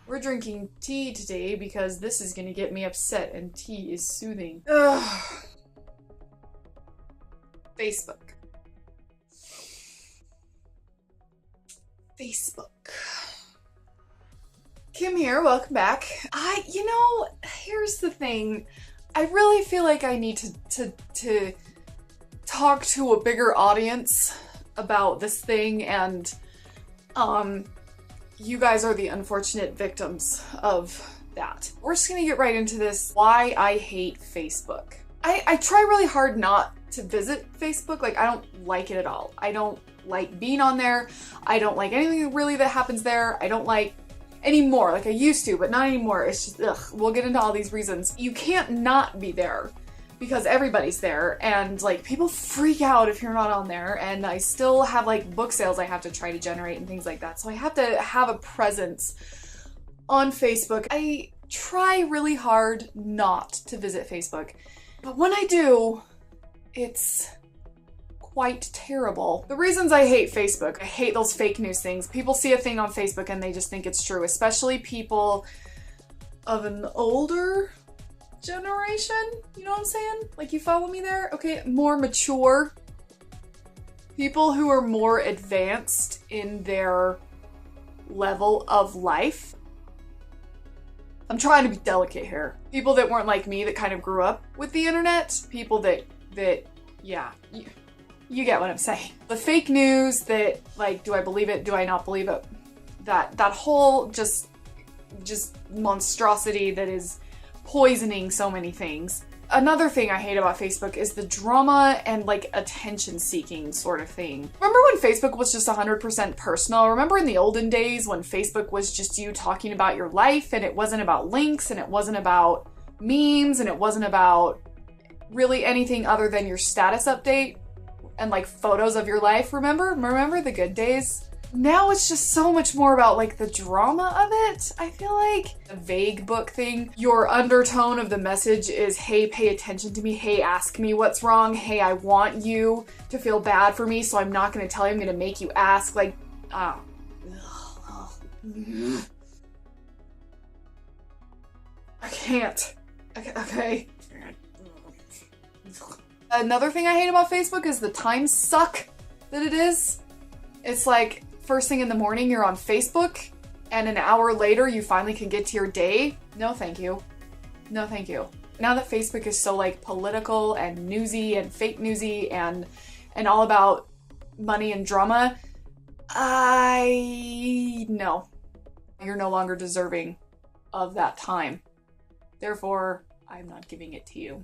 We're drinking tea today because this is gonna get me upset and tea is soothing. Ugh. Facebook. Kim here, welcome back. Here's the thing. I really feel like I need to talk to a bigger audience about this thing, and you guys are the unfortunate victims of that. We're just gonna get right into this. Why I hate Facebook. I try really hard not to visit Facebook. Like, I don't like it at all. I don't like being on there. I don't like anything really that happens there. I don't like anymore. Like, I used to, but not anymore. It's just, ugh. We'll get into all these reasons. You can't not be there because everybody's there, and like, people freak out if you're not on there, and I still have like book sales I have to try to generate and things like that. So I have to have a presence on Facebook. I try really hard not to visit Facebook, but when I do, it's quite terrible. The reasons I hate Facebook: I hate those fake news things. People see a thing on Facebook and they just think it's true, especially people of an older generation. You know what I'm saying? Like, you follow me there? Okay, more mature. People who are more advanced in their level of life. I'm trying to be delicate here. People that weren't like me, that kind of grew up with the internet. People that yeah. You get what I'm saying. The fake news that, like, do I believe it? Do I not believe it? That whole just monstrosity that is poisoning so many things. Another thing I hate about Facebook is the drama and like attention-seeking sort of thing. Remember when Facebook was just 100% personal? Remember in the olden days when Facebook was just you talking about your life, and it wasn't about links, and it wasn't about memes, and it wasn't about really anything other than your status update and like photos of your life? Remember the good days? Now it's just so much more about like the drama of it. I feel like the vaguebook thing, your undertone of the message is, hey, pay attention to me. Hey, ask me what's wrong. Hey, I want you to feel bad for me, so I'm not gonna tell you, I'm gonna make you ask. Like, I can't. Okay. Another thing I hate about Facebook is the time suck that it is. It's like, first thing in the morning you're on Facebook, and an hour later you finally can get to your day. No thank you. No thank you. Now that Facebook is so like political and newsy and fake newsy and all about money and drama, no. You're no longer deserving of that time. Therefore, I'm not giving it to you.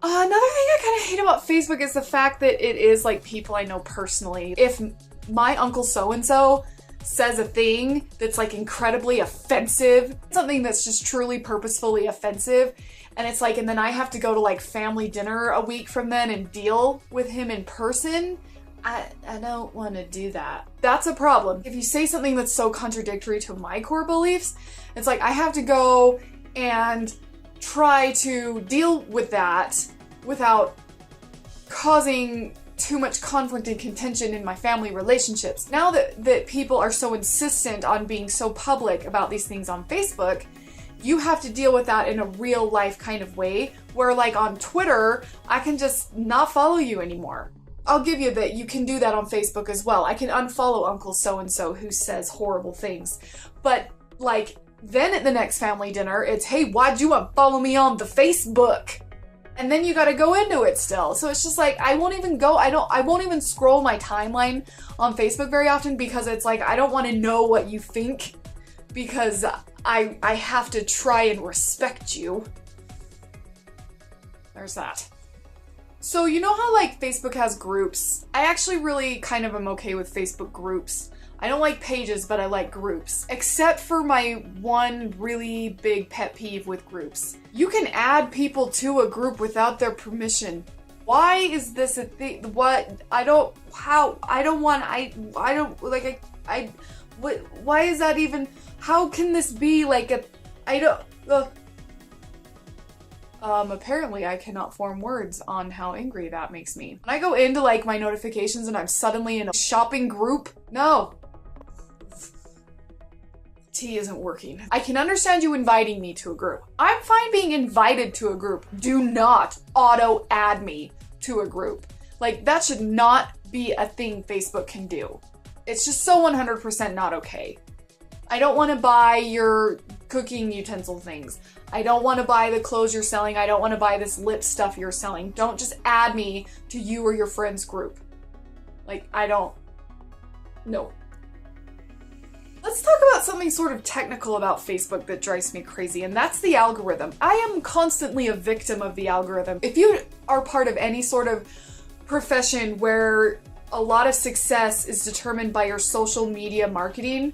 Another thing I kind of hate about Facebook is the fact that it is like people I know personally. If my uncle so-and-so says a thing that's like incredibly offensive, something that's just truly purposefully offensive, and it's like, and then I have to go to like family dinner a week from then and deal with him in person, I don't want to do that. That's a problem. If you say something that's so contradictory to my core beliefs, it's like I have to go and try to deal with that without causing too much conflict and contention in my family relationships. Now that people are so insistent on being so public about these things on Facebook, you have to deal with that in a real life kind of way, where like on Twitter, I can just not follow you anymore. I'll give you that you can do that on Facebook as well. I can unfollow Uncle so-and-so who says horrible things. But like, then at the next family dinner, it's, hey, why'd you unfollow me on the Facebook? And then you gotta go into it still. So it's just like, I won't even scroll my timeline on Facebook very often, because it's like, I don't want to know what you think, because I have to try and respect you. There's that. So you know how like Facebook has groups? I actually really kind of am okay with Facebook groups. I don't like pages, but I like groups. Except for my one really big pet peeve with groups. You can add people to a group without their permission. Why is this a thing? Why is that even, how can this be like a, apparently I cannot form words on how angry that makes me. When I go into like my notifications and I'm suddenly in a shopping group, no. T isn't working. I can understand you inviting me to a group. I'm fine being invited to a group. Do not auto-add me to a group. Like, that should not be a thing Facebook can do. It's just so 100% not okay. I don't want to buy your cooking utensil things. I don't want to buy the clothes you're selling. I don't want to buy this lip stuff you're selling. Don't just add me to you or your friend's group. Like, I don't. No. Let's talk about something sort of technical about Facebook that drives me crazy, and that's the algorithm. I am constantly a victim of the algorithm. If you are part of any sort of profession where a lot of success is determined by your social media marketing,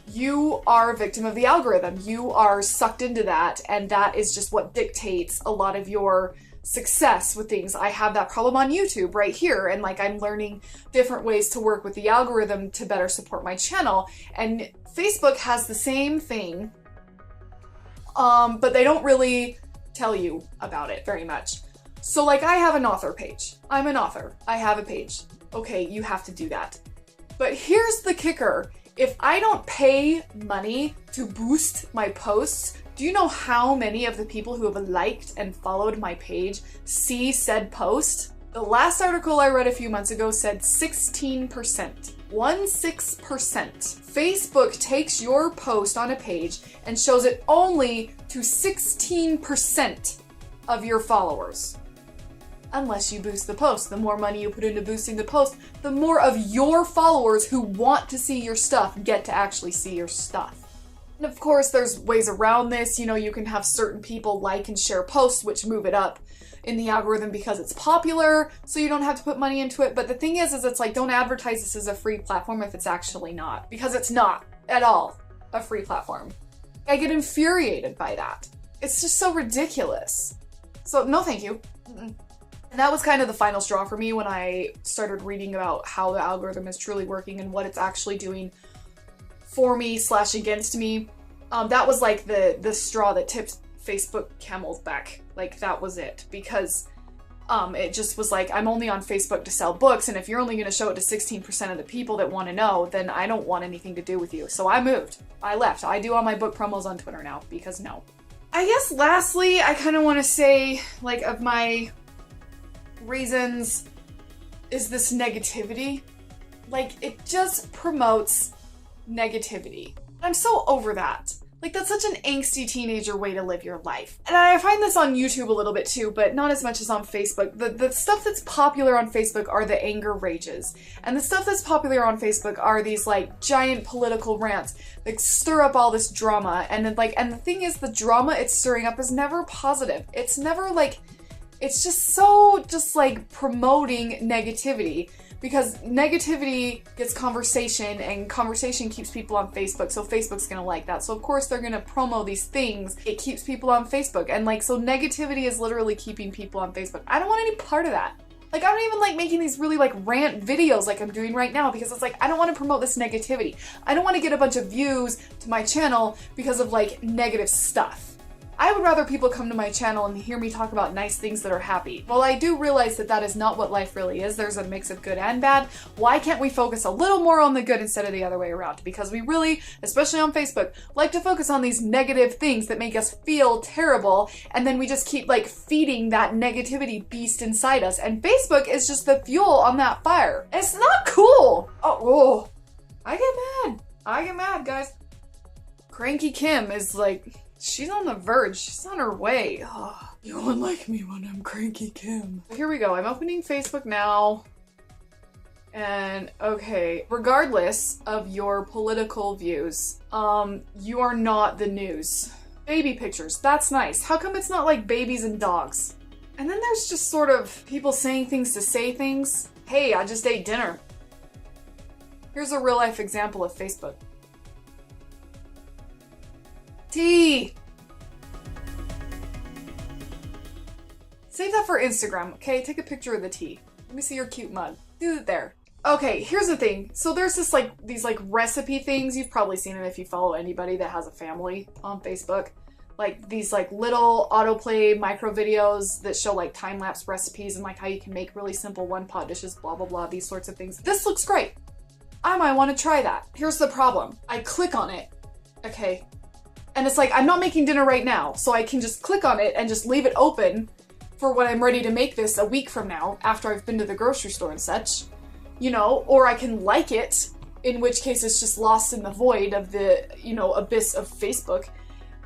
you are a victim of the algorithm. You are sucked into that, and that is just what dictates a lot of your success with things. I have that problem on YouTube right here, and like I'm learning different ways to work with the algorithm to better support my channel, and Facebook has the same thing, but they don't really tell you about it very much. So like I have an author page. I'm an author. I have a page. Okay, you have to do that. But here's the kicker. If I don't pay money to boost my posts, do you know how many of the people who have liked and followed my page see said post? The last article I read a few months ago said 16%. 16%. Facebook takes your post on a page and shows it only to 16% of your followers. Unless you boost the post. The more money you put into boosting the post, the more of your followers who want to see your stuff get to actually see your stuff. And of course, there's ways around this. You know, you can have certain people like and share posts, which move it up in the algorithm because it's popular, so you don't have to put money into it. But the thing is it's like, don't advertise this as a free platform if it's actually not. Because it's not at all a free platform. I get infuriated by that. It's just so ridiculous. So, no thank you. Mm-mm. And that was kind of the final straw for me when I started reading about how the algorithm is truly working and what it's actually doing for me / against me. That was like the straw that tipped Facebook camel's back. Like, that was it. Because it just was like, I'm only on Facebook to sell books, and if you're only going to show it to 16% of the people that want to know, then I don't want anything to do with you. So I moved. I left. I do all my book promos on Twitter now, because no. I guess lastly, I kind of want to say, like, of my reasons is this negativity. Like, it just promotes negativity. I'm so over that. Like, that's such an angsty teenager way to live your life. And I find this on YouTube a little bit too, but not as much as on Facebook. The stuff that's popular on Facebook are the anger rages. And the stuff that's popular on Facebook are these, like, giant political rants that stir up all this drama. And then, like, and the thing is, the drama it's stirring up is never positive. It's never, like, it's just so, like, promoting negativity. Because negativity gets conversation, and conversation keeps people on Facebook, so Facebook's gonna like that. So of course they're gonna promo these things. It keeps people on Facebook, and like, so negativity is literally keeping people on Facebook. I don't want any part of that. Like, I don't even like making these really, like, rant videos like I'm doing right now, because it's like, I don't want to promote this negativity. I don't want to get a bunch of views to my channel because of, like, negative stuff. I would rather people come to my channel and hear me talk about nice things that are happy. While I do realize that that is not what life really is, there's a mix of good and bad, why can't we focus a little more on the good instead of the other way around? Because we really, especially on Facebook, like to focus on these negative things that make us feel terrible, and then we just keep, like, feeding that negativity beast inside us, and Facebook is just the fuel on that fire. It's not cool! Oh, I get mad. I get mad, guys. Cranky Kim is like, she's on the verge. She's on her way. Oh, you won't like me when I'm Cranky Kim. Here we go. I'm opening Facebook now. And, okay, regardless of your political views, you are not the news. Baby pictures. That's nice. How come it's not like babies and dogs? And then there's just sort of people saying things to say things. Hey, I just ate dinner. Here's a real life example of Facebook. Tea! Save that for Instagram, okay? Take a picture of the tea. Let me see your cute mug. Do it there. Okay, here's the thing. So there's this, like, these, like, recipe things. You've probably seen it if you follow anybody that has a family on Facebook. Like, these, like, little autoplay micro videos that show, like, time-lapse recipes and, like, how you can make really simple one-pot dishes, blah, blah, blah, these sorts of things. This looks great. I might want to try that. Here's the problem. I click on it, okay? And it's like, I'm not making dinner right now, so I can just click on it and just leave it open for when I'm ready to make this a week from now, after I've been to the grocery store and such, you know, or I can like it, in which case it's just lost in the void of the, you know, abyss of Facebook,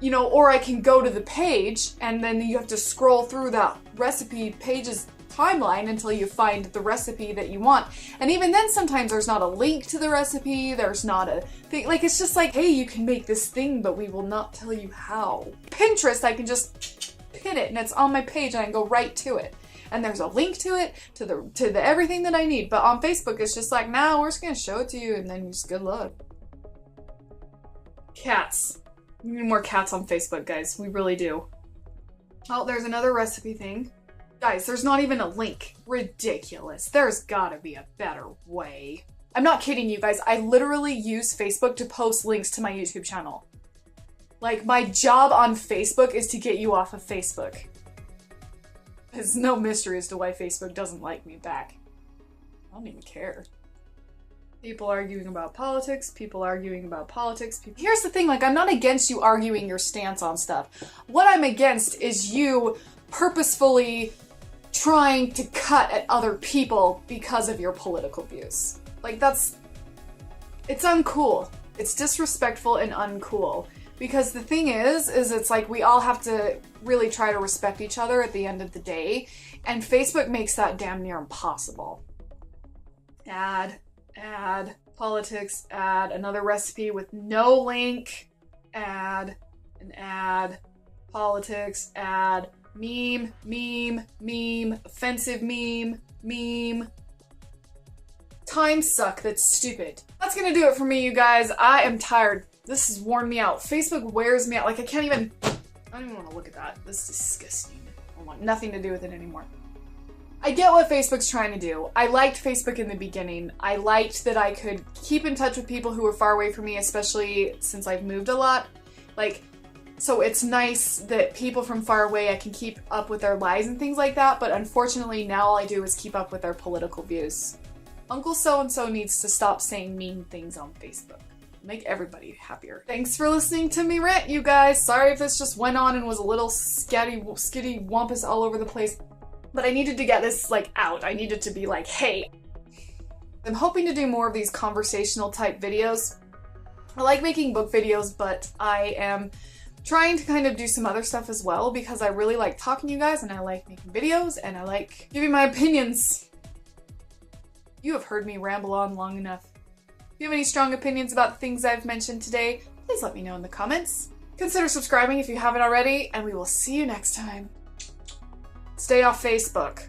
you know, or I can go to the page and then you have to scroll through that recipe page's timeline until you find the recipe that you want. And even then, sometimes there's not a link to the recipe, there's not a thing, like, it's just like, hey, you can make this thing, but we will not tell you how. Pinterest, I can just pin it and it's on my page and I can go right to it. And there's a link to it, to the everything that I need. But on Facebook, it's just like, nah, we're just gonna show it to you and then just good luck. Cats. We need more cats on Facebook, guys. We really do. Oh, there's another recipe thing. Guys, there's not even a link. Ridiculous. There's gotta be a better way. I'm not kidding you guys. I literally use Facebook to post links to my YouTube channel. Like, my job on Facebook is to get you off of Facebook. It's no mystery as to why Facebook doesn't like me back. I don't even care. People arguing about politics, people arguing about politics. Here's the thing, like, I'm not against you arguing your stance on stuff. What I'm against is you purposefully trying to cut at other people because of your political views. Like, it's uncool. It's disrespectful and uncool. Because the thing is it's like we all have to really try to respect each other at the end of the day, and Facebook makes that damn near impossible. Add, politics, add, another recipe with no link, add, politics, add, meme, offensive meme, time suck, that's stupid. That's gonna do it for me, you guys. I am tired. This has worn me out. Facebook wears me out. Like, I don't even want to look at that. This is disgusting. I want nothing to do with it anymore. I get what Facebook's trying to do. I liked Facebook in the beginning. I liked that I could keep in touch with people who were far away from me, especially since I've moved a lot. Like, so it's nice that people from far away, I can keep up with their lives and things like that, but unfortunately now all I do is keep up with their political views. Uncle so-and-so needs to stop saying mean things on Facebook. Make everybody happier. Thanks for listening to me rant, you guys. Sorry if this just went on and was a little skitty wampus all over the place, but I needed to get this, like, out. I needed to be like, hey. I'm hoping to do more of these conversational type videos. I like making book videos, but I am trying to kind of do some other stuff as well because I really like talking to you guys and I like making videos and I like giving my opinions. You have heard me ramble on long enough. If you have any strong opinions about the things I've mentioned today, please let me know in the comments. Consider subscribing if you haven't already, and we will see you next time. Stay off Facebook.